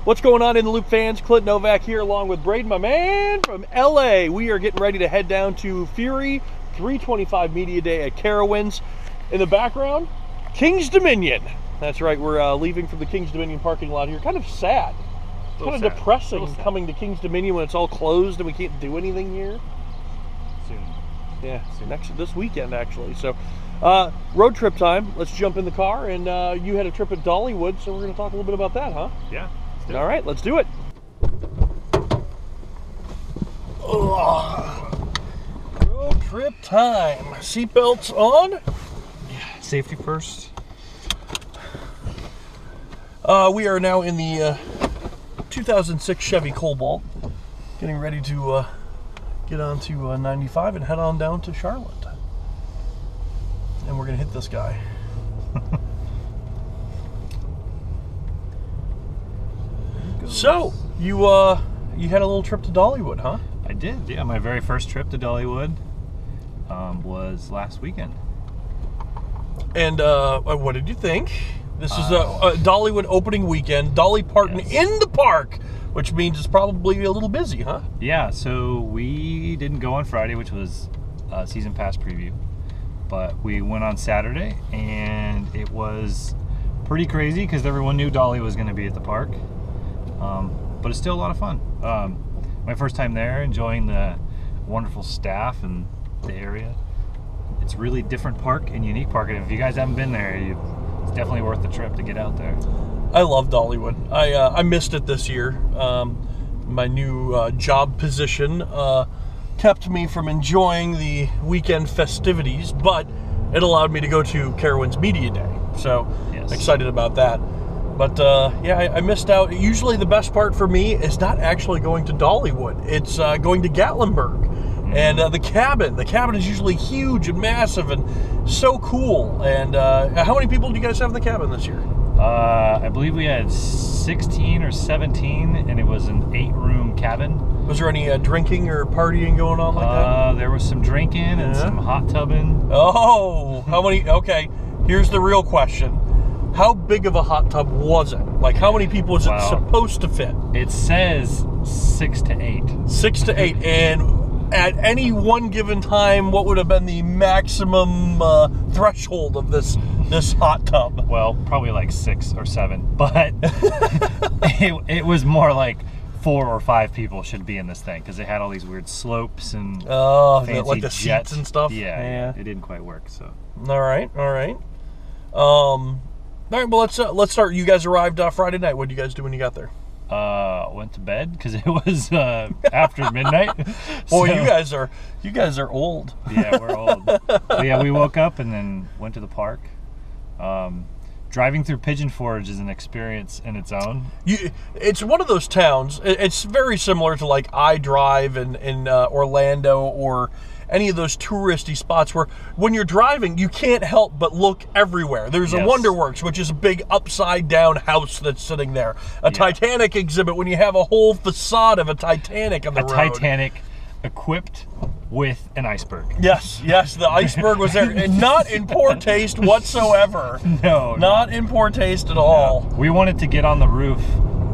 What's going on in the Loop fans? Clint Novak here along with Braden, my man from LA. We are getting ready to head down to Fury 325 Media Day at Carowinds. In the background, King's Dominion. That's right, we're leaving from the King's Dominion parking lot here. Kind of sad. It's kind of depressing coming to King's Dominion when it's all closed and we can't do anything here. Soon. Yeah, so this weekend actually. So road trip time. Let's jump in the car, and you had a trip at Dollywood, so we're going to talk a little bit about that, huh? Yeah. All right, let's do it. Road trip time. Seatbelts on. Yeah. Safety first. We are now in the 2006 Chevy Cobalt, getting ready to get onto 95 and head on down to Charlotte. And we're gonna hit this guy. So you had a little trip to Dollywood, huh? I did. Yeah, my very first trip to Dollywood was last weekend. And what did you think? This is a Dollywood opening weekend. Dolly Parton in the park, which means it's probably a little busy, huh? Yeah. So we didn't go on Friday, which was season pass preview, but we went on Saturday, and it was pretty crazy because everyone knew Dolly was going to be at the park. But it's still a lot of fun. My first time there, enjoying the wonderful staff and the area. It's a really different park and unique park, and if you guys haven't been there, it's definitely worth the trip to get out there. I love Dollywood. I missed it this year. My new job position kept me from enjoying the weekend festivities, but it allowed me to go to Carowinds Media Day. So excited about that. But yeah, I missed out. Usually the best part for me is not actually going to Dollywood. It's going to Gatlinburg. And the cabin. The cabin is usually huge and massive and so cool. And how many people do you guys have in the cabin this year? I believe we had 16 or 17, and it was an 8-room cabin. Was there any drinking or partying going on like that? There was some drinking and some hot tubbing. Oh, how many? Okay, here's the real question. How big of a hot tub was it? Like, how many people was it supposed to fit? It says 6 to 8. 6 to 8, and at any one given time, what would have been the maximum threshold of this hot tub? Well, probably like 6 or 7, but it was more like 4 or 5 people should be in this thing because it had all these weird slopes and fancy like the jets seats and stuff. Yeah, it didn't quite work. So all right. All right, well, let's start. You guys arrived Friday night. What did you guys do when you got there? Went to bed because it was after midnight. Boy, so, you guys are old. Yeah, we're old. But yeah, we woke up and then went to the park. Driving through Pigeon Forge is an experience in its own. It's one of those towns. It's very similar to like iDrive in Orlando or any of those touristy spots where when you're driving, you can't help but look everywhere. There's a Wonderworks, which is a big upside-down house that's sitting there. A Titanic exhibit when you have a whole facade of a Titanic on the road. A Titanic equipped with an iceberg. Yes, the iceberg was there. And not in poor taste whatsoever. No. Not in poor taste at all. No. We wanted to get on the roof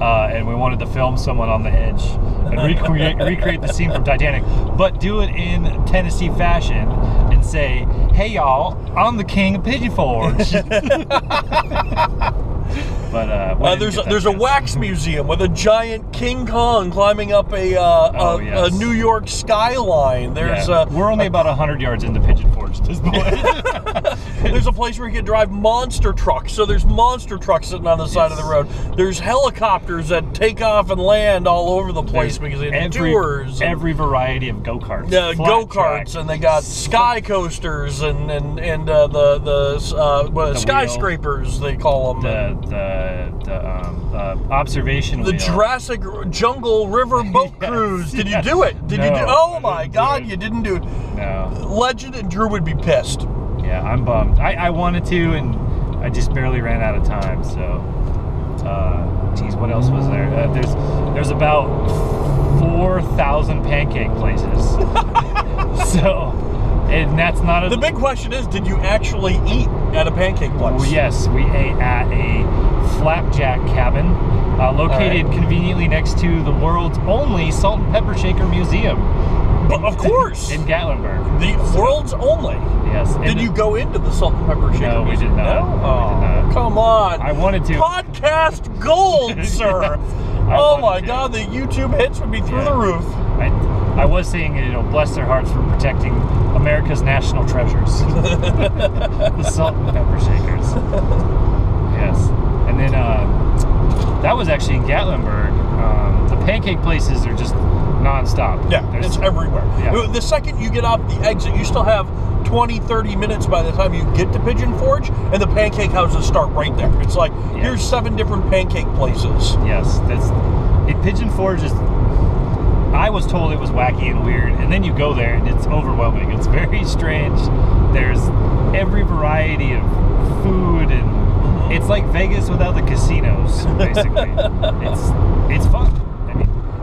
and we wanted to film someone on the edge and recreate the scene from Titanic, but do it in Tennessee fashion and say, "Hey y'all, I'm the king of Pigeon Forge." But there's a wax museum with a giant King Kong climbing up a New York skyline. There's we're only about 100 yards into Pigeon Forge at this point. There's a place where you can drive monster trucks. So there's monster trucks sitting on the side of the road. There's helicopters that take off and land all over the place because they do tours. Every variety of go-karts. Yeah, go-karts, and they got sky coasters and the skyscrapers, they call them. The observation wheel. The Jurassic Jungle River boat cruise. Did you do it? Did you do? Oh my God, you didn't do it. No. Legend and Drew would be pissed. Yeah, I'm bummed. I wanted to, and I just barely ran out of time. So, geez, what else was there? There's about 4,000 pancake places. So, and that's not the big question is, did you actually eat at a pancake place? Well, yes, we ate at a Flapjack Cabin, located conveniently next to the world's only salt and pepper shaker museum. But of course, in Gatlinburg, the world's only. Yes. Did you go into the salt and pepper shaker? No, we did not. No? We did Oh, not. come on! I wanted to. Podcast gold, sir. Oh my God, the YouTube hits would be through the roof. I was saying, bless their hearts for protecting America's national treasures, the salt and pepper shakers. Yes, and then that was actually in Gatlinburg. The pancake places are just nonstop. Yeah, it's everywhere. Yeah. The second you get off the exit, you still have 20, 30 minutes by the time you get to Pigeon Forge, and the pancake houses start right there. It's like, here's 7 different pancake places. Yes, Pigeon Forge is, I was told it was wacky and weird, and then you go there and it's overwhelming. It's very strange. There's every variety of food, and it's like Vegas without the casinos, basically. It's fun.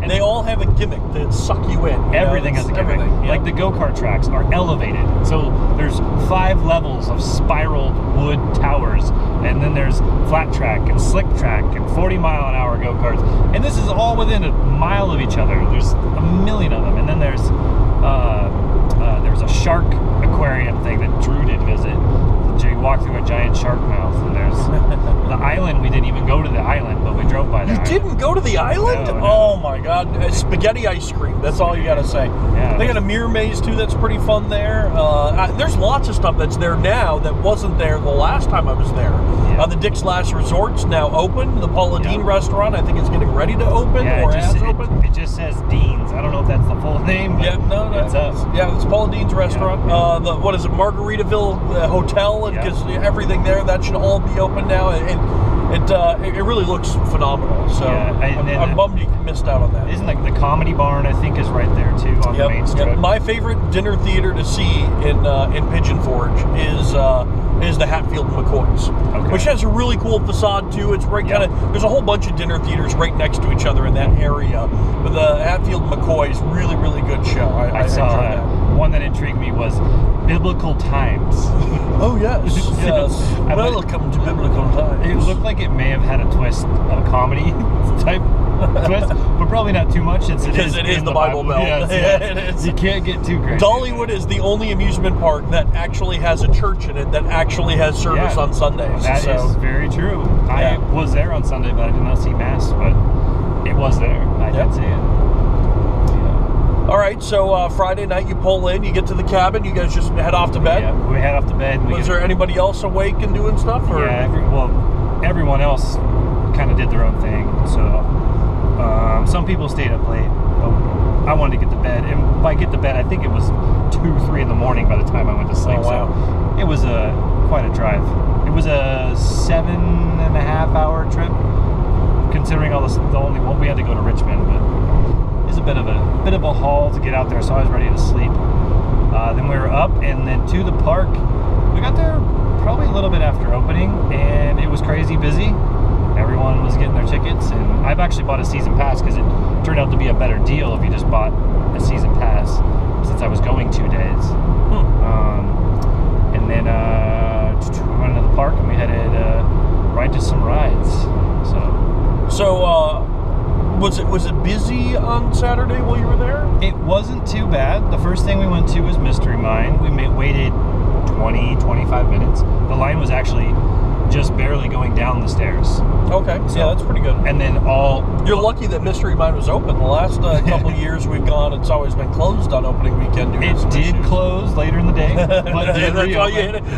And they all have a gimmick that suck you in. Everything has a gimmick. Like the go-kart tracks are elevated. So there's 5 levels of spiraled wood towers, and then there's flat track and slick track and 40-mile-an-hour go-karts. And this is all within a mile of each other. There's a million of them. And then there's a shark aquarium thing that Drew did visit. You walk through a giant shark mouth, and there's the island. We didn't even go to the island, but we drove by the island. You didn't go to the island? No. Oh my God. Spaghetti ice cream. That's all you got to say. Yeah, they got a mirror maze too that's pretty fun there. There's lots of stuff that's there now that wasn't there the last time I was there. Yeah. The Dick's Last Resort's now open. The Paula Deen restaurant, I think it's getting ready to open or has opened. It just says Dean's. I don't know if that's the full name, but it's Paula Deen's restaurant. What is it, Margaritaville Hotel, because everything there, that should all be open now, and it really looks phenomenal. So I'm bummed you missed out on that. Isn't the Comedy Barn, I think, is right there too on the main strip? My favorite dinner theater to see in Pigeon Forge is the Hatfield McCoy's, which has a really cool facade too. It's right there's a whole bunch of dinner theaters right next to each other in that area. But the Hatfield McCoy's really, really good show. I saw that. One that intrigued me was Biblical Times. Oh yes, yes. Welcome to Biblical Times. It looked like it may have had a twist, a comedy type twist, but probably not too much since it is the Bible Belt. Yes. It is. You can't get too crazy. Dollywood is the only amusement park that actually has a church in it that actually has service on Sundays. That is very true. I was there on Sunday, but I did not see Mass, but it was there. I did see it. All right, so Friday night you pull in, you get to the cabin, you guys just head off to bed? Yeah, we head off to bed. Was there anybody else awake and doing stuff? Or? Yeah, everyone else kind of did their own thing. So some people stayed up late, but I wanted to get to bed. And by get to bed, I think it was 2, 3 in the morning by the time I went to sleep. Oh, wow. So it was quite a drive. It was a 7.5-hour trip, considering all the only one we had to go to Richmond, but it's a bit of a haul to get out there, so I was ready to sleep. Then we were up and then to the park. We got there probably a little bit after opening, and it was crazy busy. Everyone was getting their tickets, and I've actually bought a season pass because it turned out to be a better deal if you just bought a season pass, since I was going 2 days. And then we went into the park and we headed right to some rides. Was it busy on Saturday while you were there? It wasn't too bad. The first thing we went to was Mystery Mine. We waited 20, 25 minutes. The line was actually just barely going down the stairs. Okay, so that's pretty good. And then You're lucky that Mystery Mine was open. The last couple of years we've gone, it's always been closed on opening weekend. It did close later in the day, but did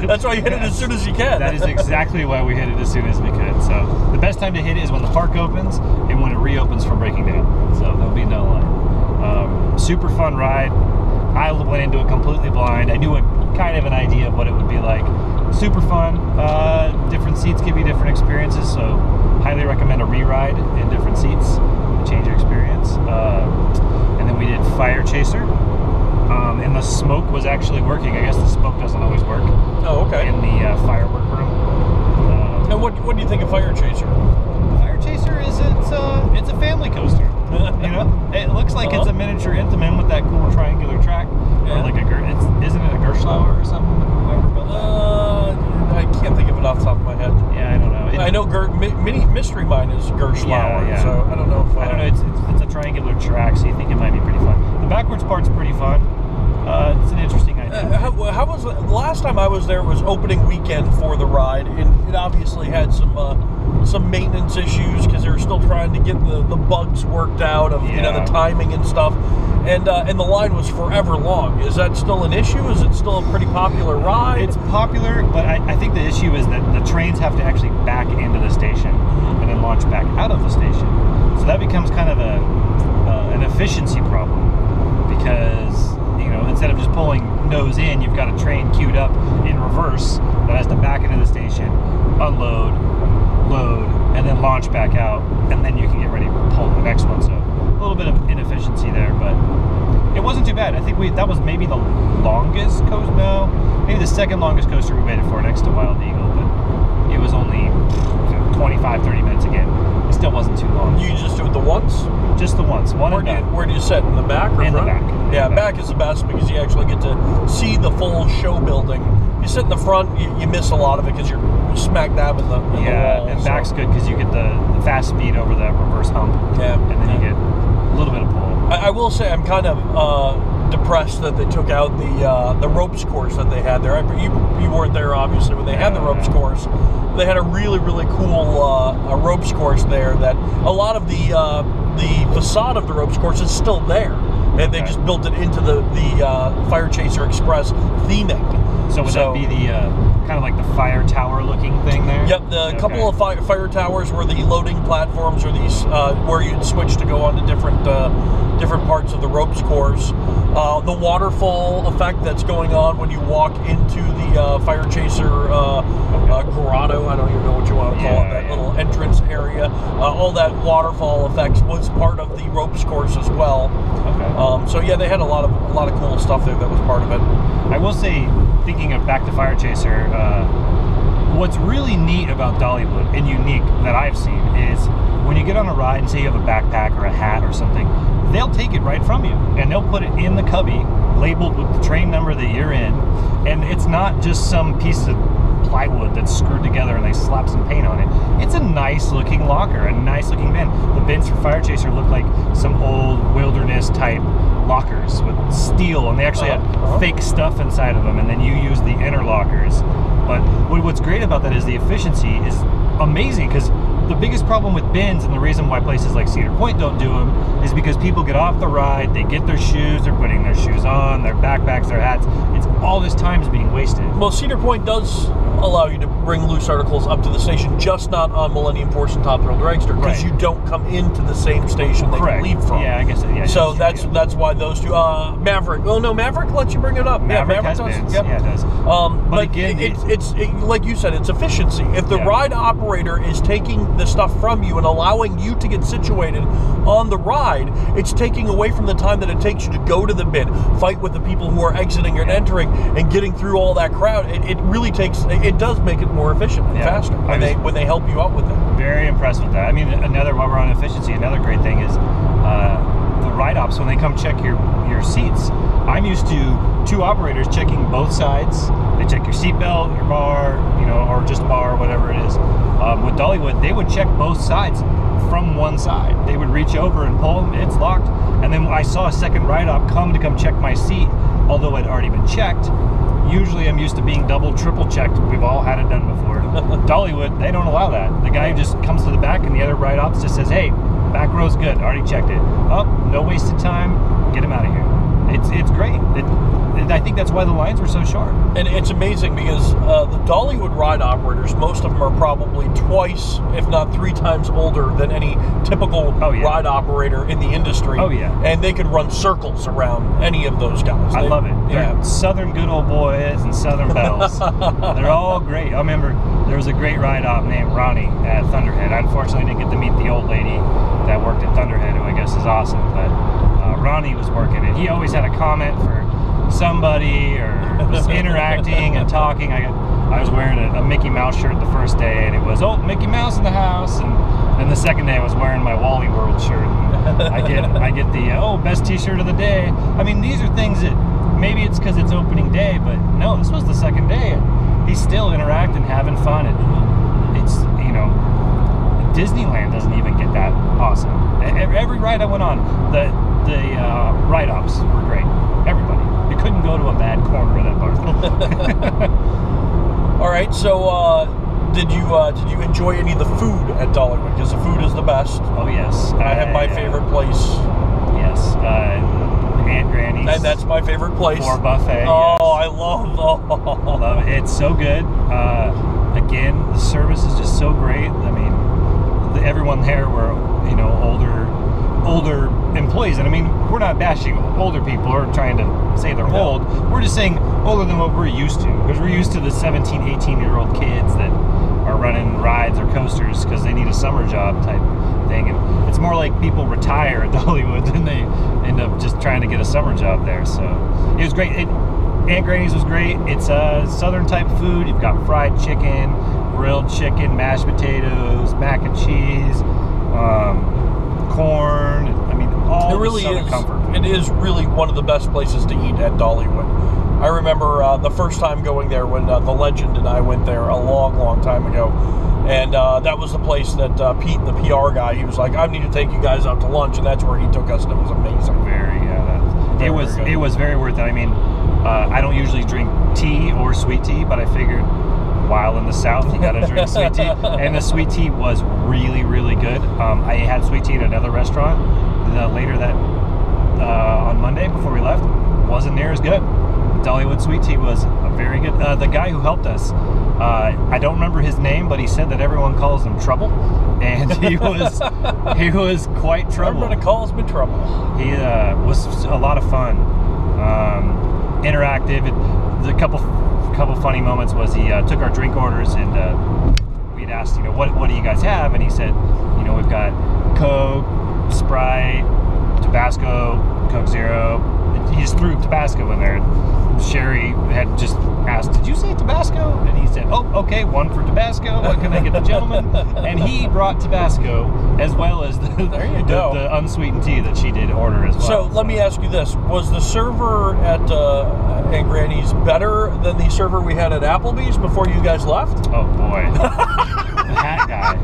that's why you hit it as soon as you can. That is exactly why we hit it as soon as we could. So the best time to hit it is when the park opens and when it reopens from breaking down. So there'll be no line. Super fun ride. I went into it completely blind. I knew kind of an idea of what it would be like. Super fun. Different seats give you different experiences, so highly recommend a re-ride in different seats to change your experience. And then we did Fire Chaser, and the smoke was actually working. I guess the smoke doesn't always work. Oh, okay. In the firework room. And what do you think of Fire Chaser? Fire Chaser it's a family coaster. You know, it looks like it's a miniature Intamin with that cool triangular track, or like isn't it a Gerschlauer or something? Whoever built that. I can't think of it off the top of my head. Yeah, I don't know. I know know Mystery Mine is Gerschlauer, Yeah. so I don't know if... I don't know, it's a triangular track, so you think it might be pretty fun. The backwards part's pretty fun. It's an interesting idea. How was the last time I was there? Was opening weekend for the ride, and it obviously had some maintenance issues because they were still trying to get the bugs worked out of the timing and stuff, and the line was forever long. Is that still an issue? Is it still a pretty popular ride? It's popular, but I think the issue is that the trains have to actually back into the station and then launch back out of the station. So that becomes kind of an efficiency problem because instead of just pulling nose in, you've got a train queued up in reverse that has to back into the station, unload, load, and then launch back out, and then you can get ready to pull the next one. So a little bit of inefficiency there, but it wasn't too bad. I think that was maybe the longest coaster. No, maybe the second longest coaster we waited for, next to Wild Eagle, but it was only 25-30 minutes again. It still wasn't too long. You just do it the once? Just the once. Where do you sit? In the back or in front? the back. Yeah, back is the best because you actually get to see the full show building. You sit in the front, you miss a lot of it because you're smack dab in the wall. And back's good because you get the fast speed over the reverse hump. Yeah. And then you get a little bit of pull. I will say I'm kind of depressed that they took out the ropes course that they had there. You weren't there, obviously, when they had the ropes course. They had a really, really cool ropes course there that a lot of the facade of the ropes course is still there. And they just built it into the Fire Chaser Express theming. So would that be the kind of like the fire tower looking thing there? Yep, the couple of fire towers were the loading platforms, or these where you'd switch to go on to different parts of the ropes course. The waterfall effect that's going on when you walk into the Fire Chaser grotto, I don't even know what you want to call it, that little entrance area. All that waterfall effects was part of the ropes course as well. Okay. So yeah, they had a lot of cool stuff there that was part of it. I will say, thinking of back to Fire Chaser, what's really neat about Dollywood and unique that I've seen is when you get on a ride and say you have a backpack or a hat or something, they'll take it right from you and they'll put it in the cubby labeled with the train number that you're in, and it's not just some piece of plywood that's screwed together and they slap some paint on it. It's a nice looking locker, a nice looking bin. The bins for Fire Chaser look like some old wilderness type lockers with steel, and they actually have fake stuff inside of them, and then you use the inner lockers. But what's great about that is the efficiency is amazing, because the biggest problem with bins, and the reason why places like Cedar Point don't do them, is because people get off the ride, they get their shoes, they're putting their shoes on, their backpacks, their hats. It's all this time's being wasted. Well, Cedar Point does allow you to bring loose articles up to the station, just not on Millennium Force and Top Thrill Dragster, because you don't come into the same station they can leave from. Yeah, I guess. Yeah. So that's why those two. Maverick. Oh no, Maverick lets you bring it up. Maverick Maverick has does. bins. Yep. Yeah, it does. But again, it's like you said, it's efficiency. If the ride operator is taking the stuff from you and allowing you to get situated on the ride, it's taking away from the time that it takes you to go to the bin, fight with the people who are exiting and entering, and getting through all that crowd. It really takes. It does make it more efficient and faster when they help you out with that. Very impressed with that. I mean, while we're on efficiency, another great thing is the ride ops, when they come check your seats. I'm used to two operators checking both sides. They check your seatbelt, your bar, or just bar, whatever it is. With Dollywood, they would check both sides from one side. They would reach over and pull them, it's locked. And then I saw a second ride op come check my seat, although it had already been checked. Usually I'm used to being double, triple checked. We've all had it done before. Dollywood, they don't allow that. The guy just comes to the back and the other ride ops just says, hey, back row's good, already checked it. Oh, no wasted time, get him out of here. It's great. I think that's why the lines were so short. And it's amazing because the Dollywood ride operators, most of them are probably twice, if not 3 times older than any typical ride operator in the industry. Oh, yeah. And they could run circles around any of those guys. I love it. They're Southern good old boys and Southern belles. They're all great. I remember there was a great ride op named Ronnie at Thunderhead. I unfortunately didn't get to meet the old lady that worked at Thunderhead, who I guess is awesome. But Ronnie was working, and he always had a comment for somebody, or was interacting and talking. I was wearing a Mickey Mouse shirt the first day, and it was, oh, Mickey Mouse in the house. And then the second day I was wearing my Wally World shirt. And I get the best t-shirt of the day. I mean, these are things that maybe it's because it's opening day, but no, this was the second day, and he's still interacting, having fun, and it's Disneyland doesn't even get that awesome. Every ride I went on, the ride-ups were great. Everybody. You couldn't go to a bad corner of that park. All right, so did you enjoy any of the food at Dollywood? Because the food is the best. Oh yes, I have my favorite place. Yes, Aunt Granny's. And that's my favorite place. For buffet. Oh, yes. I love it. It's so good. Again, the service is just so great. I mean, everyone there were, you know, older employees, and I mean, we're not bashing older people or trying to say they're old. We're just saying older than what we're used to, because we're used to the 17, 18-year-old kids that are running rides or coasters because they need a summer job type thing. And it's more like people retire at Dollywood than they end up just trying to get a summer job there. So it was great. Aunt Granny's was great. It's a southern type food. You've got fried chicken, grilled chicken, mashed potatoes, mac and cheese, corn. I mean, all the southern comfort. It is really one of the best places to eat at Dollywood. I remember the first time going there when the legend and I went there a long time ago. And that was the place that Pete, the PR guy, he was like, I need to take you guys out to lunch. And that's where he took us, and it was amazing. It was very worth it. I mean, I don't usually drink tea or sweet tea, but I figured while in the South, you gotta drink sweet tea. And the sweet tea was really good. I had sweet tea at another restaurant later that on Monday before we left. Wasn't near as good. Dollywood sweet tea was very good. The guy who helped us, I don't remember his name, but he said that everyone calls him Trouble, and he was quite trouble. Everybody calls me Trouble. He was a lot of fun, interactive. The couple funny moments was he took our drink orders, and we'd asked, you know, what do you guys have, and he said, you know, we've got Coke, Sprite, Tabasco, Coke Zero. He just threw Tabasco in there. Sherry had just asked, did you say Tabasco? And he said, oh, okay, one for Tabasco. What can I get the gentleman? And he brought Tabasco as well as the unsweetened tea that she did order as well. So let me ask you this. Was the server at Aunt Granny's better than the server we had at Applebee's before you guys left? Oh, boy. That guy.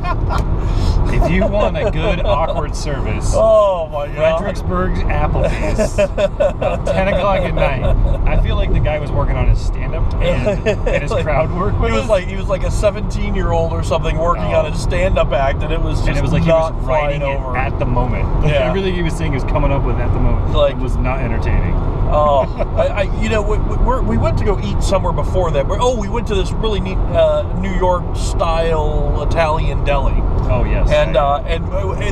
If you want a good, awkward service, oh my God, Fredericksburg's Applebee's, about 10 o'clock at night. I feel like the guy was working on his stand-up and his crowd work. He was like a 17-year-old or something working on his stand-up act, and it was just like he was writing it at the moment. Yeah. Everything he was saying was coming up with at the moment. Like, it was not entertaining. Oh, you know, we went to go eat somewhere before that. We went to this really neat New York-style Italian deli. Oh, yes. And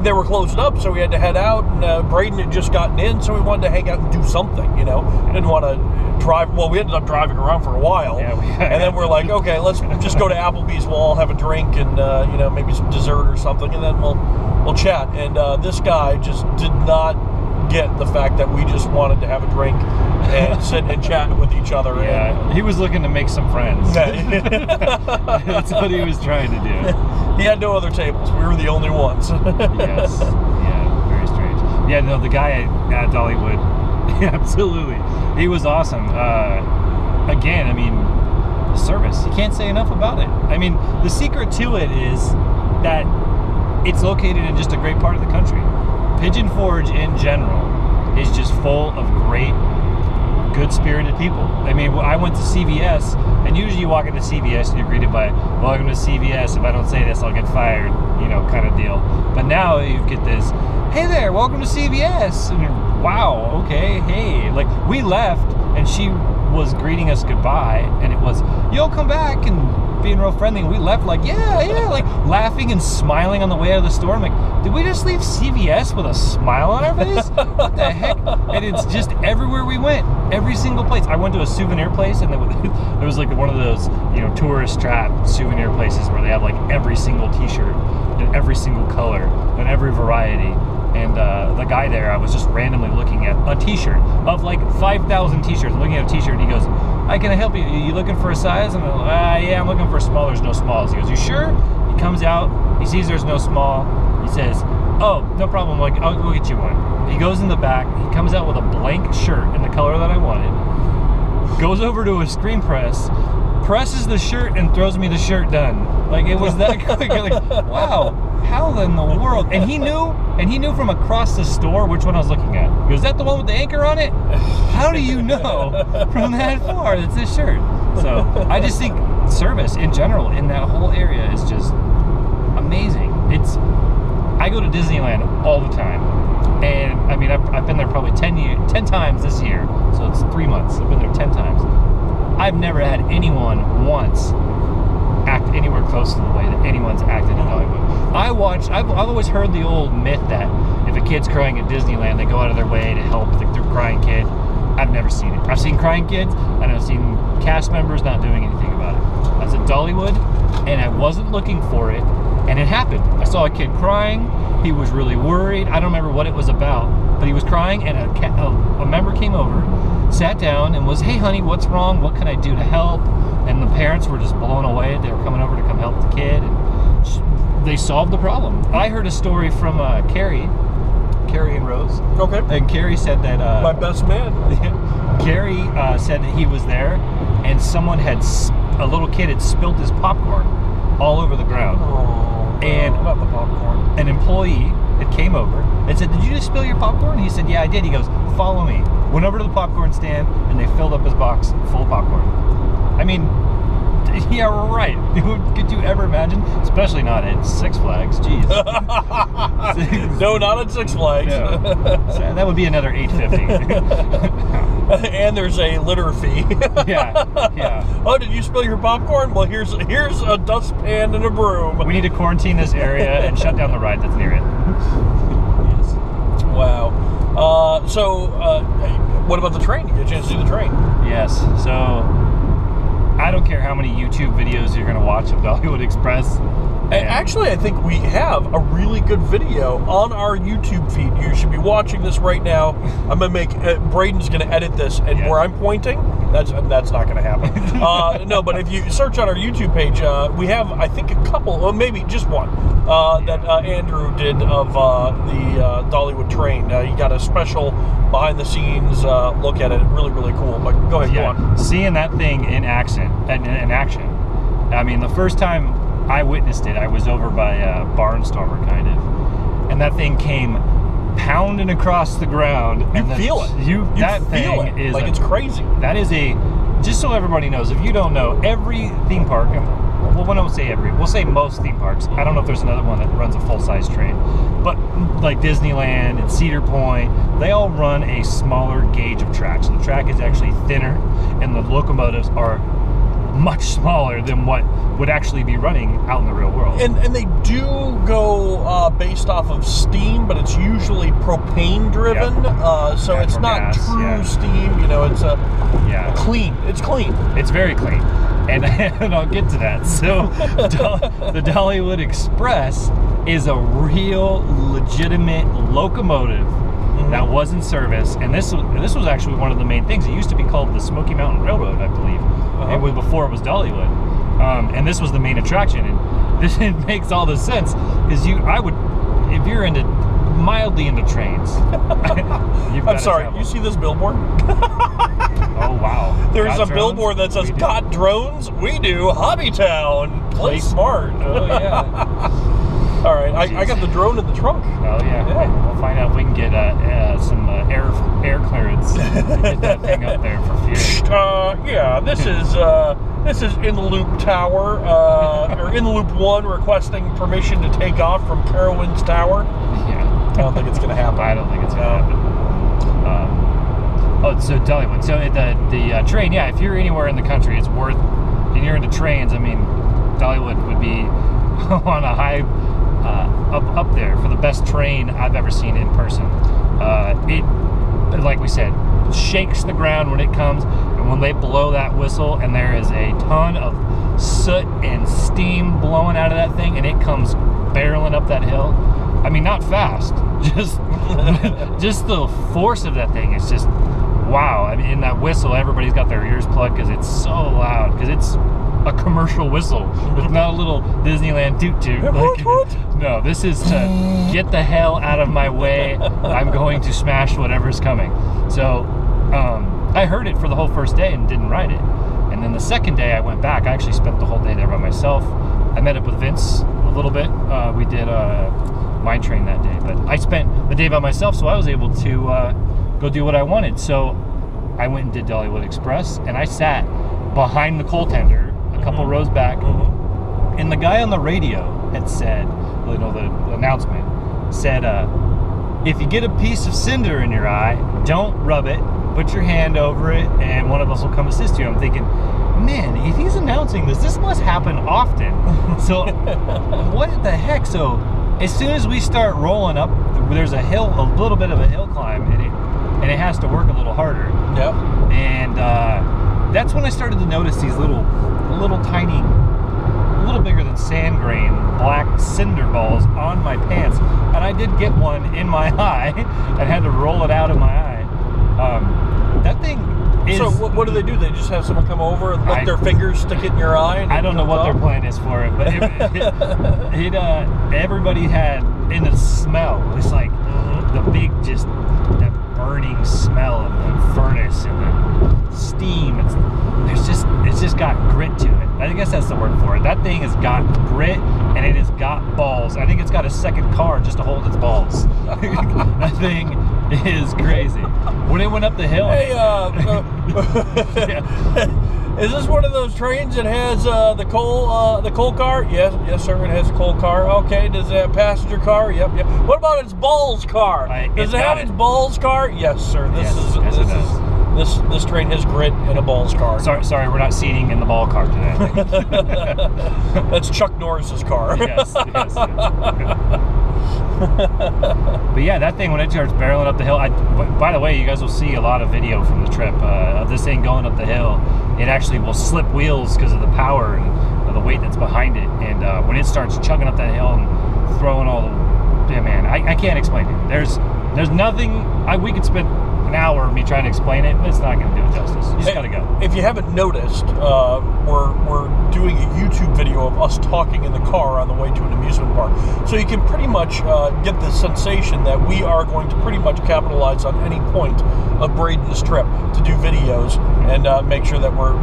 they were closed up, so we had to head out. And Braden had just gotten in, so we wanted to hang out and do something. You know, we didn't want to drive. Well, we ended up driving around for a while, and then we're like, okay, let's just go to Applebee's. We'll all have a drink and you know, maybe some dessert or something, and then we'll chat. And this guy just did not get the fact that we just wanted to have a drink and sit and chat with each other. Yeah, he was looking to make some friends. That's what he was trying to do. He had no other tables. We were the only ones. Yes. Yeah, very strange. Yeah, no, the guy at Dollywood, absolutely. He was awesome. Again, I mean, the service, you can't say enough about it. I mean, the secret to it is that it's located in just a great part of the country. Pigeon Forge in general is just full of great, good-spirited people. I mean, I went to CVS, and usually you walk into CVS and you're greeted by, welcome to CVS, if I don't say this, I'll get fired, you know, kind of deal. But now you get this, hey there, welcome to CVS, and you're, wow, okay, hey. Like, we left, and she was greeting us goodbye, and it was, you'll come back, and being real friendly, and we left like, yeah, like laughing and smiling on the way out of the store. I'm like, did we just leave CVS with a smile on our face? What the heck? And it's just everywhere we went, every single place. I went to a souvenir place, and there was like one of those, you know, tourist trap souvenir places where they have like every single t-shirt in every single color and every variety. And the guy there, I was just randomly looking at a t-shirt of like 5,000 t-shirts. I'm looking at a t-shirt, and he goes, hi, can I help you? Are you looking for a size? And I'm like, yeah, I'm looking for a small. There's no smalls. He goes, you sure? He comes out. He sees there's no small. He says, oh, no problem. I'm like, I'll go get you one. He goes in the back. He comes out with a blank shirt in the color that I wanted. Goes over to a screen press, presses the shirt, and throws me the shirt done. Like, it was that quick. Like, wow. How how in the world? And he knew from across the store which one I was looking at. He goes, "Is that the one with the anchor on it?" How do you know from that far that's this shirt? So I just think service in general in that whole area is just amazing. I go to Disneyland all the time, and I mean I've been there probably 10 times this year, so it's 3 months. I've been there 10 times. I've never had anyone once act anywhere close to the way that anyone's acted in Dollywood. I've always heard the old myth that if a kid's crying at Disneyland, they go out of their way to help their crying kid. I've never seen it. I've seen crying kids, and I've seen cast members not doing anything about it. I was at Dollywood, and I wasn't looking for it, and it happened. I saw a kid crying. He was really worried. I don't remember what it was about, but he was crying, and a member came over, sat down, and was, "Hey, honey, what's wrong? What can I do to help?" And the parents were just blown away. They were coming over to come help the kid, and they solved the problem. I heard a story from Carrie and Rose. Okay. And Carrie said that... my best man. Carrie said that he was there, and a little kid had spilled his popcorn all over the ground. Oh, and about the popcorn. An employee that came over and said, "Did you just spill your popcorn?" He said, "Yeah, I did." He goes, "Follow me." Went over to the popcorn stand, and they filled up his box full of popcorn. I mean, yeah, right. Could you ever imagine? Especially not at Six Flags. Jeez. No, not at Six Flags. No. So that would be another $8.50. And there's a litter fee. Yeah. Oh, did you spill your popcorn? Well, here's a dustpan and a broom. We need to quarantine this area and shut down the ride that's near it. Yes. Wow. What about the train? You get a chance to do the train? Yes. So I don't care how many YouTube videos you're going to watch of Dollywood Express. And actually, I think we have a really good video on our YouTube feed. You should be watching this right now. I'm gonna make Braden's gonna edit this, and where I'm pointing, that's not gonna happen. No, but if you search on our YouTube page, we have, I think, a couple, or maybe just one, that Andrew did of the Dollywood train. You got a special behind-the-scenes look at it. Really, really cool. But go ahead, go on. Seeing that thing in action. I mean, the first time I witnessed it, I was over by Barnstormer, kind of, and that thing came pounding across the ground. You feel it. That thing is like it's crazy. That is just so everybody knows, if you don't know, every theme park, well, we don't say every, we'll say most theme parks. I don't know if there's another one that runs a full-size train, but like Disneyland and Cedar Point, they all run a smaller gauge of track. So the track is actually thinner, and the locomotives are much smaller than what would actually be running out in the real world. And they do go based off of steam, but it's usually propane driven. Yep. So it's not true steam. You know, it's clean. It's clean. It's very clean. And I'll get to that. So the Dollywood Express is a real legitimate locomotive that was in service, and this was actually one of the main things. It used to be called the Smoky Mountain Railroad, I believe. It was before it was Dollywood, and this was the main attraction. And this makes all the sense because if you're mildly into trains, I'm sorry, travel. You see this billboard? Oh wow! There's a billboard that says "Got drones? We do. Hobbytown. Play smart." Oh yeah. All right, I got the drone in the trunk. Oh yeah. We'll find out if we can get some air clearance to get that thing up there for fuel. Yeah, this is in the Loop Tower, or in the Loop 1, requesting permission to take off from Carowinds Tower. Yeah, I don't think it's going to happen. I don't think it's going to happen. So Dollywood. So the train, yeah. If you're anywhere in the country, it's worth. And you're into trains. I mean, Dollywood would be on a high. Up there for the best train I've ever seen in person. It, like we said, shakes the ground when it comes, and when they blow that whistle, and there is a ton of soot and steam blowing out of that thing, and it comes barreling up that hill. I mean, not fast, just the force of that thing is just wow. I mean, in that whistle, everybody's got their ears plugged because it's so loud, because it's a commercial whistle. It's not a little Disneyland toot-toot. No, this is to get the hell out of my way. I'm going to smash whatever's coming. So I heard it for the whole first day and didn't ride it. And then the second day I went back. I actually spent the whole day there by myself. I met up with Vince a little bit. We did Mine Train that day, but I spent the day by myself, so I was able to go do what I wanted. So I went and did Dollywood Express, and I sat behind the coal tender a couple rows back, and the guy on the radio had said, well, you know, the announcement said, if you get a piece of cinder in your eye, don't rub it, put your hand over it, and one of us will come assist you. I'm thinking, man, if he's announcing this must happen often. So what the heck? So as soon as we start rolling up, there's a hill, a little bit of a hill climb, and it has to work a little harder. Yep. And that's when I started to notice these little tiny, a little bigger than sand grain, black cinder balls on my pants. And I did get one in my eye. I had to roll it out of my eye. That thing is... So what do? They just have someone come over and let their fingers stick it in your eye? And I don't know what their plan is for it, but everybody had, and the smell, it's like the big, just that burning smell of the furnace and the steam. It's just got grit to it. I guess that's the word for it. That thing has got grit, and it has got balls. I think it's got a second car just to hold its balls. That thing is crazy. When it went up the hill... Hey, is this one of those trains that has the coal car? Yes, sir. It has a coal car. Okay. Does it have a passenger car? Yep. What about its balls car? Does it have its balls car? Yes, sir. This train has grit and a balls car. Sorry, we're not seating in the ball car today. That's Chuck Norris's car. Yes. But yeah, that thing, when it starts barreling up the hill, by the way, you guys will see a lot of video from the trip of this thing going up the hill. It actually will slip wheels because of the power and the weight that's behind it. And when it starts chugging up that hill and throwing all the... Yeah, man, I can't explain it. There's nothing... we could spend an hour of me trying to explain it, but it's not going to do it justice. You just got to go. If you haven't noticed, we're doing a YouTube video of us talking in the car on the way to an amusement park. So you can pretty much get the sensation that we are going to pretty much capitalize on any point of Braden's trip to do videos and make sure that we're,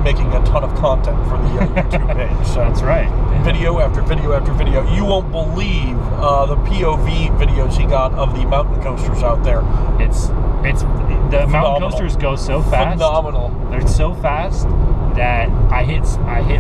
making a ton of content for the YouTube page. So that's right. Video after video after video. You won't believe the POV videos he got of the mountain coasters out there. It's the mountain coasters go so fast. Phenomenal. They're so fast that I hit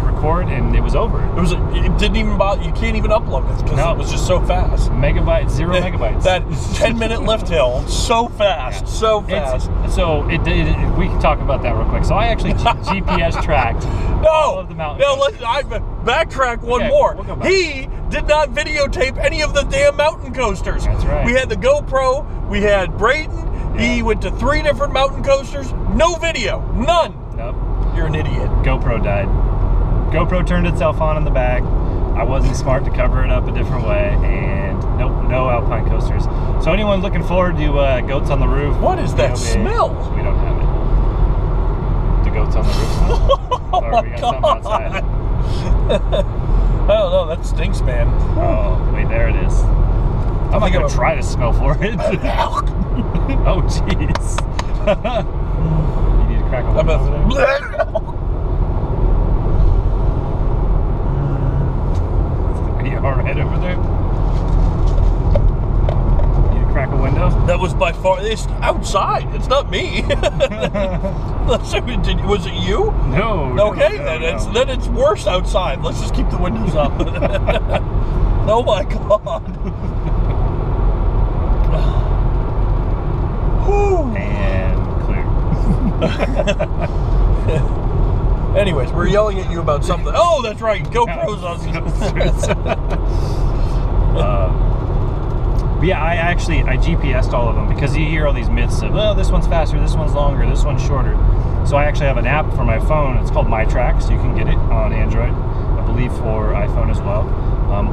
record and it was over. It didn't even bother. You can't even upload it because it was just so fast. Zero megabytes. That 10-minute lift hill, so fast, so fast. We can talk about that real quick. So I actually GPS tracked all of the mountain. No, I backtrack one more. We'll go back. He did not videotape any of the damn mountain coasters. That's right. We had the GoPro. We had Braden. Yeah. He went to 3 different mountain coasters. No video. None. Nope. You're an idiot. GoPro died. GoPro turned itself on in the bag. I wasn't smart to cover it up a different way, and nope, no alpine coasters. So anyone looking forward to goats on the roof? What is that smell? We don't have it. The goats on the roof. Oh my we got God. something outside. I don't know. That stinks, man. Oh, wait, there it is. I'm not gonna try to smell for it. Oh, jeez. You need to crack a window over there. Are you all right over there? You need to crack a window? That was by far. It's outside. It's not me. Was it you? No. Okay, no. then it's worse outside. Let's just keep the windows up. Oh my God. And clear. Anyways, we're yelling at you about something. Oh, that's right. GoPro's on. But yeah, I GPSed all of them because you hear all these myths of, oh, this one's faster, this one's longer, this one's shorter. So I actually have an app for my phone. It's called MyTrax. You can get it on Android, I believe for iPhone as well.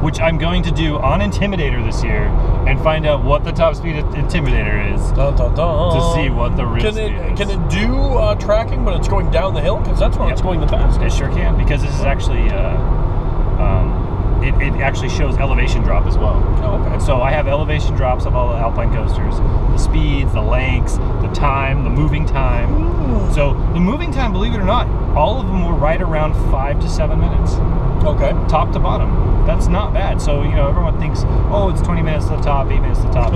Which I'm going to do on Intimidator this year and find out what the top speed Intimidator is to see what the real speed is. Can it do tracking when it's going down the hill? Because that's when it's going the fastest. It sure can, because this is actually it actually shows elevation drop as well. Oh, okay. So I have elevation drops of all the alpine coasters, the speeds, the lengths, the time, the moving time. Ooh. So the moving time, believe it or not, all of them were right around 5 to 7 minutes. Okay. Top to bottom. That's not bad. So, you know, everyone thinks, oh, it's 20 minutes to the top, 8 minutes to the top.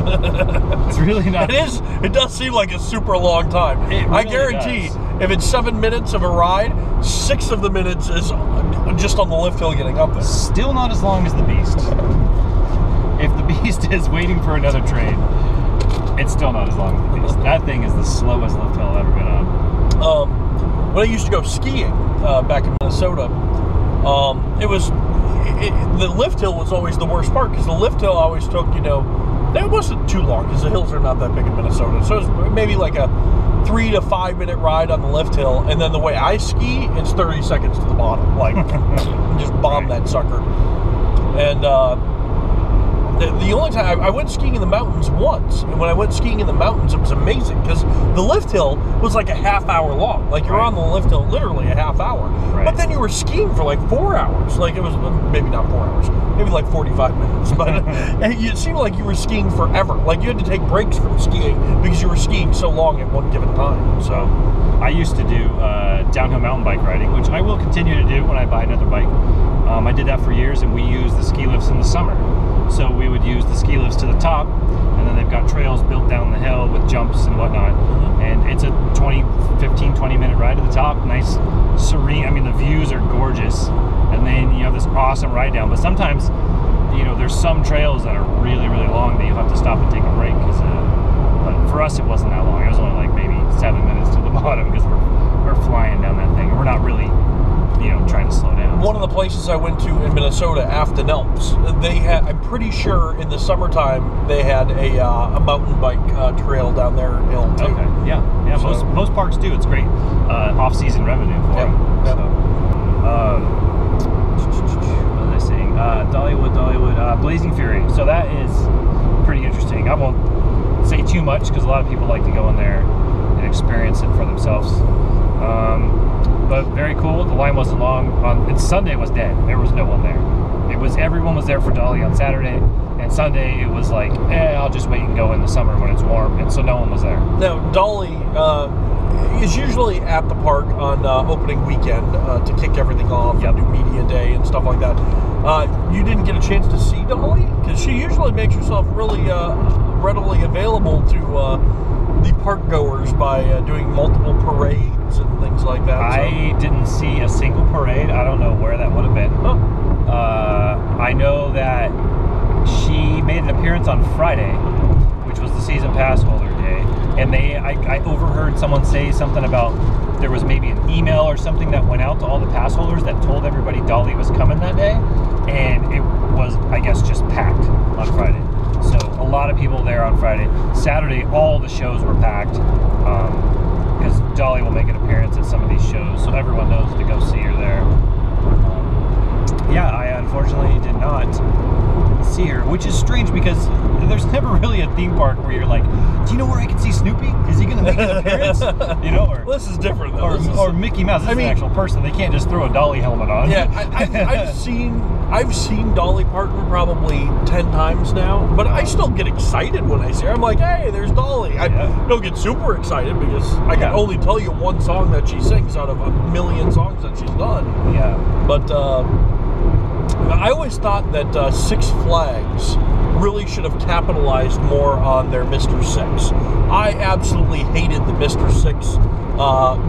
It's really not. It is. It does seem like a super long time. It I really guarantee does. if it's 7 minutes of a ride, 6 of the minutes is just on the lift hill getting up there. Still not as long as the Beast. If the Beast is waiting for another train, it's still not as long as the Beast. That thing is the slowest lift hill I've ever been on. When I used to go skiing back in Minnesota, the lift hill was always the worst part, because the lift hill always took, you know, it wasn't too long because the hills are not that big in Minnesota. So it was maybe like a 3 to 5 minute ride on the lift hill, and then the way I ski, it's 30 seconds to the bottom. Like, just bomb that sucker. And the only time I went skiing in the mountains once, and when I went skiing in the mountains, it was amazing because the lift hill was like a half hour long. Like, you're on the lift hill literally a half hour, but then you were skiing for like 4 hours. Like, it was maybe not 4 hours, maybe like 45 minutes, but it seemed like you were skiing forever. Like, you had to take breaks from skiing because you were skiing so long at one given time. So I used to do downhill mountain bike riding, which I will continue to do when I buy another bike. I did that for years, and we used the ski lifts in the summer. So we would use the ski lifts to the top, and then they've got trails built down the hill with jumps and whatnot. And it's a 15, 20 minute ride to the top. Nice, serene. I mean, the views are gorgeous. And then you have this awesome ride down. But sometimes, you know, there's some trails that are really, really long that you have to stop and take a break. But for us, it wasn't that long. It was only like maybe 7 minutes to the bottom because we're flying down that thing. And we're not really, you know, trying to slow down. One of the places I went to in Minnesota, Afton Alps, they had, I'm pretty sure in the summertime, they had a mountain bike trail down their hill too. Okay, yeah. So, most parks do. It's great off-season revenue for them. Yep. So, what was I saying? Dollywood, Blazing Fury. So that is pretty interesting. I won't say too much because a lot of people like to go in there and experience it for themselves. But very cool. The line wasn't long. And Sunday was dead. There was no one there. Everyone was there for Dolly on Saturday, and Sunday it was like, I'll just wait and go in the summer when it's warm, and so no one was there. Now, Dolly is usually at the park on opening weekend to kick everything off and do media day and stuff like that. You didn't get a chance to see Dolly? Because she usually makes herself really readily available to the park goers by doing multiple parades and things like that. I didn't see a single parade. I don't know where that would have been. I know that she made an appearance on Friday, which was the season pass holder day, and I overheard someone say something about there was maybe an email or something that went out to all the pass holders that told everybody Dolly was coming that day, and it was, I guess, just packed on Friday. So a lot of people there on Friday. Saturday, all the shows were packed because Dolly will make an appearance at some of these shows, so everyone knows to go see her there. Yeah, I unfortunately did not see her, which is strange because there's never really a theme park where you're like, do you know where I can see Snoopy? Is he going to make an appearance? You know, or well, this is different though. Or Mickey Mouse. This is an actual person. They can't just throw a Dolly helmet on. Yeah, I've seen Dolly Parton probably 10 times now, but I still get excited when I see her. I'm like, hey, there's Dolly. I don't get super excited because I can only tell you one song that she sings out of a million songs that she's done. Yeah. But I always thought that Six Flags really should have capitalized more on their Mr. Six. I absolutely hated the Mr. Six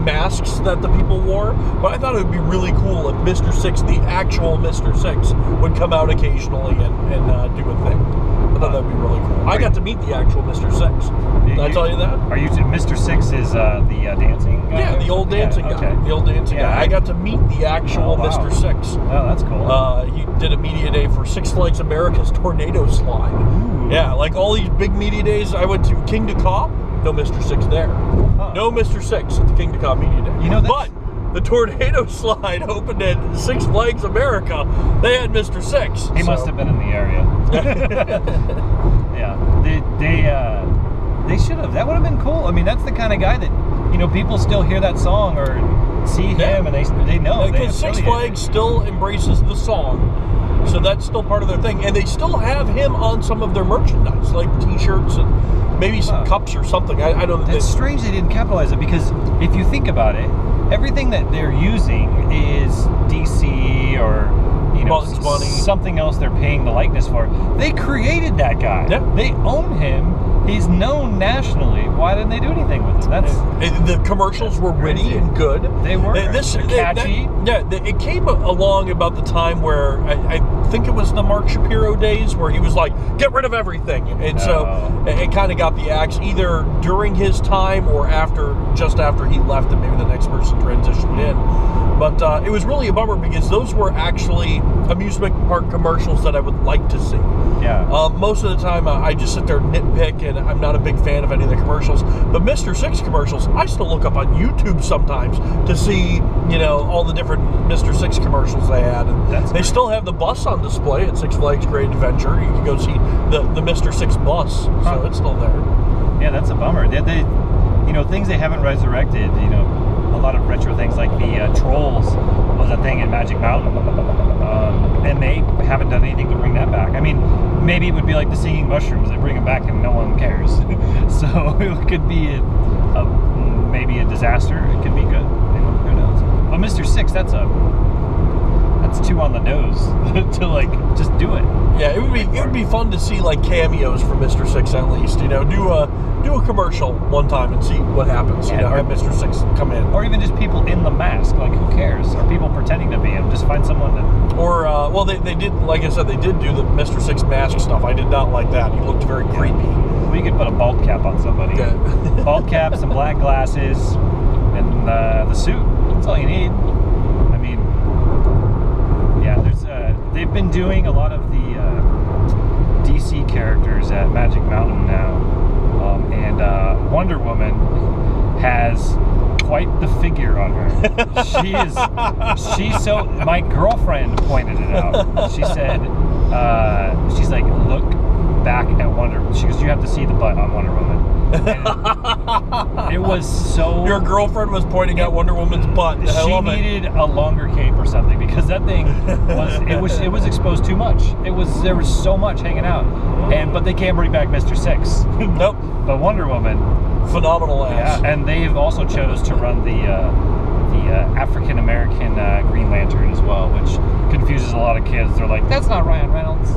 masks that the people wore, but I thought it would be really cool if Mr. Six, the actual Mr. Six, would come out occasionally and do a thing. I thought that would be really cool. I got to meet the actual Mr. Six. Did I tell you that? Are you Mr. Six is the dancing guy? Yeah, the old dancing guy. Okay. The old dancing guy. I got to meet the actual Mr. Six. Oh, that's cool. He did a media day for Six Flags America's Tornado Slide. Ooh. Yeah, like all these big media days. I went to King to Cop. No Mr. Six there. Huh. No Mr. Six at the King to Cop media day. You know, but the Tornado Slide opened at Six Flags America. They had Mr. Six. He must have been in the area. Yeah, they should have. That would have been cool. I mean, that's the kind of guy that people still hear that song or see him, and they know. Because Six Flags still embraces the song, so that's still part of their thing, and they still have him on some of their merchandise, like T-shirts and maybe some cups or something. I don't know. It's strange they didn't capitalize it, because if you think about it, everything that they're using is DC or something else they're paying the likeness for. They created that guy. Yeah. They own him. He's known nationally. Why didn't they do anything with him? The commercials were witty and good. They were. They're catchy. It came along about the time where I think it was the Mark Shapiro days, where he was like, get rid of everything. And so it kind of got the axe either during his time or just after he left, and maybe the next person transitioned in. But it was really a bummer, because those were actually amusement park commercials that I would like to see. Yeah. Most of the time, I just sit there and nitpick, and I'm not a big fan of any of the commercials. But Mr. Six commercials, I still look up on YouTube sometimes to see, all the different Mr. Six commercials they had. And they still have the bus on display at Six Flags Great Adventure. You can go see the Mr. Six bus, so it's still there. Yeah, that's a bummer. They things they haven't resurrected. A lot of retro things like the Trolls was a thing in Magic Mountain, and they haven't done anything to bring that back. I mean, maybe it would be like the Singing Mushrooms. They bring them back and no one cares. So it could be maybe a disaster. It could be good. Who knows? But Mr. Six, that's too on the nose to just do it. Yeah, it would be fun to see like cameos from Mr. Six at least. Do a commercial one time and see what happens. Have Mr. Six come in, or even just people in the mask. Like, who cares? Or people pretending to be him. Just find someone that. Or they did, like I said, they did do the Mr. Six mask stuff. I did not like that. He looked very creepy. Well, you could put a bald cap on somebody. Yeah. Bald cap, some black glasses, and the suit. That's all you need. I mean, yeah. They've been doing a lot of the DC characters at Magic Mountain now, and Wonder Woman has quite the figure on her. She's so. My girlfriend pointed it out. She said, she's like, look back at Wonder. She goes, you have to see the butt on Wonder Woman. And it was so. Your girlfriend was pointing out Wonder Woman's butt. She needed a longer cape or something, because that thing it was exposed too much. There was so much hanging out, but they can't bring back Mr. Six. Nope. But Wonder Woman, phenomenal ass. Yeah, and they've also chose to run the African American Green Lantern as well, which confuses a lot of kids. They're like, that's not Ryan Reynolds.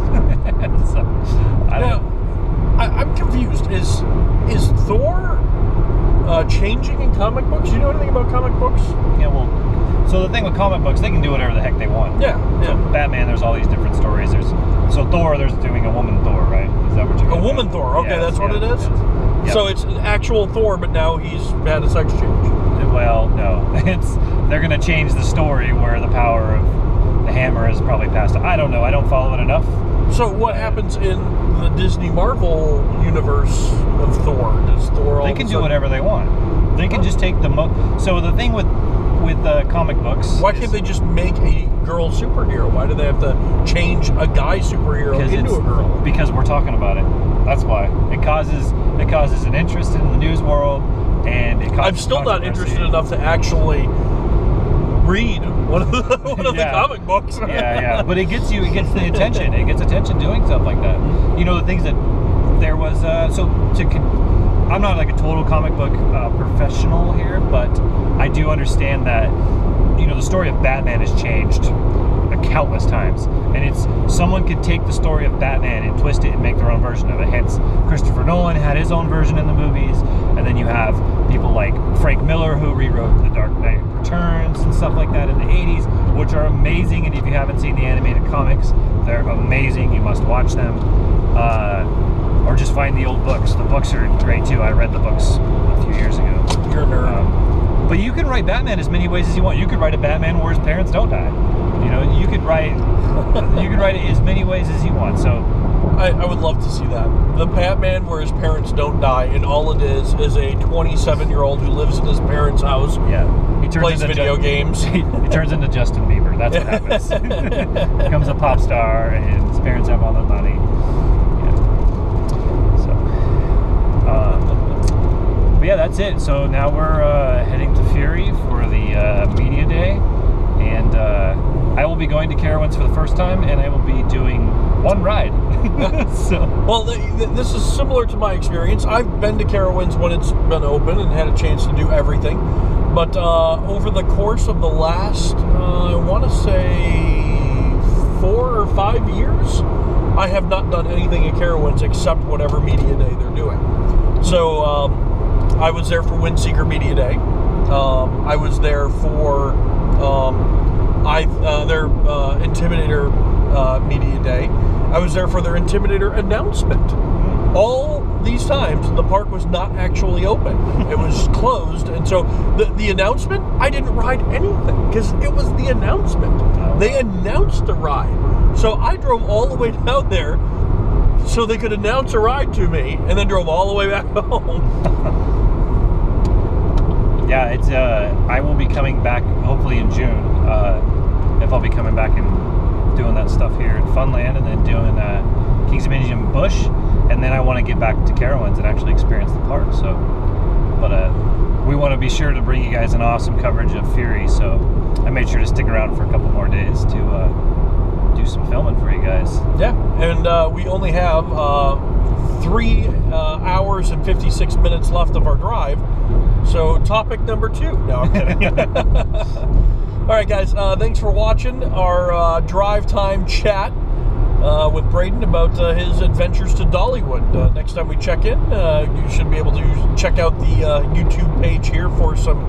So, I'm confused. Is Thor changing in comic books? Do you know anything about comic books? Yeah, well, so the thing with comic books, they can do whatever the heck they want. Yeah. So Batman, there's all these different stories. So Thor, there's doing a woman Thor, right? Is that what you're A woman Thor. Okay, that's what it is. Yes. So it's an actual Thor, but now he's had a sex change. Well, no. They're going to change the story where the power of the hammer is probably passed. I don't know. I don't follow it enough. So what happens in the Disney Marvel universe of Thor? Does Thor? They can do whatever they want. They can just take So the thing with the comic books. Why can't they just make a girl superhero? Why do they have to change a guy superhero into a girl? Because we're talking about it. That's why it causes an interest in the news world, and it causes. I'm still not interested enough to actually read one of the comic books. Yeah. But it gets the attention. It gets attention doing stuff like that. The things that there was. I'm not like a total comic book professional here, but I do understand that the story of Batman has changed countless times, and someone could take the story of Batman and twist it and make their own version of it. Hence, Christopher Nolan had his own version in the movies, and then you have people like Frank Miller who rewrote The Dark Knight Returns and stuff like that in the 80s, which are amazing. And if you haven't seen the animated comics, they're amazing. You must watch them, or just find the old books. The books are great too. I read the books a few years ago. You're a nerd. But you can write Batman as many ways as you want. You could write a Batman where his parents don't die. You could write it as many ways as you want. So I would love to see that. The Batman where his parents don't die, and all it is a 27-year-old who lives in his parents' house. Yeah, he plays video games. He turns into Justin Bieber. That's what happens. Becomes a pop star, and his parents have all the money. Yeah. So, but yeah, that's it. So now we're heading to Fury for the media day, and I will be going to Carowinds for the first time, and I will be doing one ride. So, well, this is similar to my experience. I've been to Carowinds when it's been open and had a chance to do everything, but over the course of the last, I want to say 4 or 5 years, I have not done anything at Carowinds except whatever media day they're doing. So I was there for Windseeker Media Day. I was there for their Intimidator Media Day. I was there for their Intimidator announcement. All these times, the park was not actually open. It was closed, and so the announcement, I didn't ride anything because it was the announcement. They announced the ride. So I drove all the way down there so they could announce a ride to me, and then drove all the way back home. Yeah, it's I will be coming back hopefully in June. If I'll be coming back and doing that stuff here in Funland, and then doing Kings Dominion Bush, and then I want to get back to Carowinds and actually experience the park. So, but we want to be sure to bring you guys an awesome coverage of Fury. So I made sure to stick around for a couple more days to do some filming for you guys. Yeah, and we only have 3 hours and 56 minutes left of our drive. So topic number 2. No, I'm kidding. All right, guys, thanks for watching our drive time chat with Braden about his adventures to Dollywood. Next time we check in, you should be able to check out the YouTube page here for some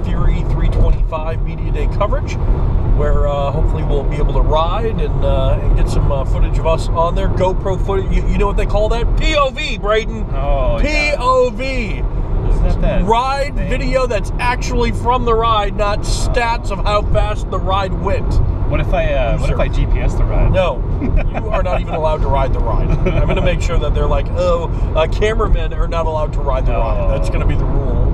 Fury 325 Media Day coverage, where hopefully we'll be able to ride and get some footage of us on there. GoPro footage. You know what they call that? POV, Braden. Oh, POV. Yeah. Isn't that ride thing? Video that's actually from the ride, not stats of how fast the ride went. What if I GPS the ride? No, you are not even allowed to ride the ride. I'm going to make sure that they're like, cameramen are not allowed to ride the ride. That's going to be the rule.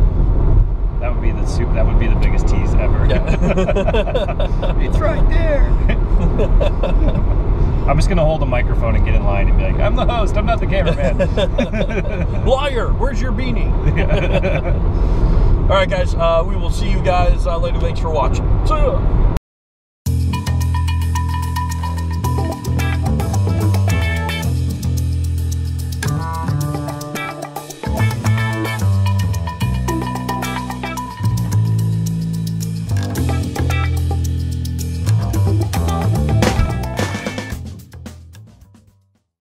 That would be that would be the biggest tease ever. Yeah. It's right there. I'm just going to hold a microphone and get in line and be like, I'm the host, I'm not the cameraman. Liar, where's your beanie? All right, guys, we will see you guys later. Thanks for watching. See ya.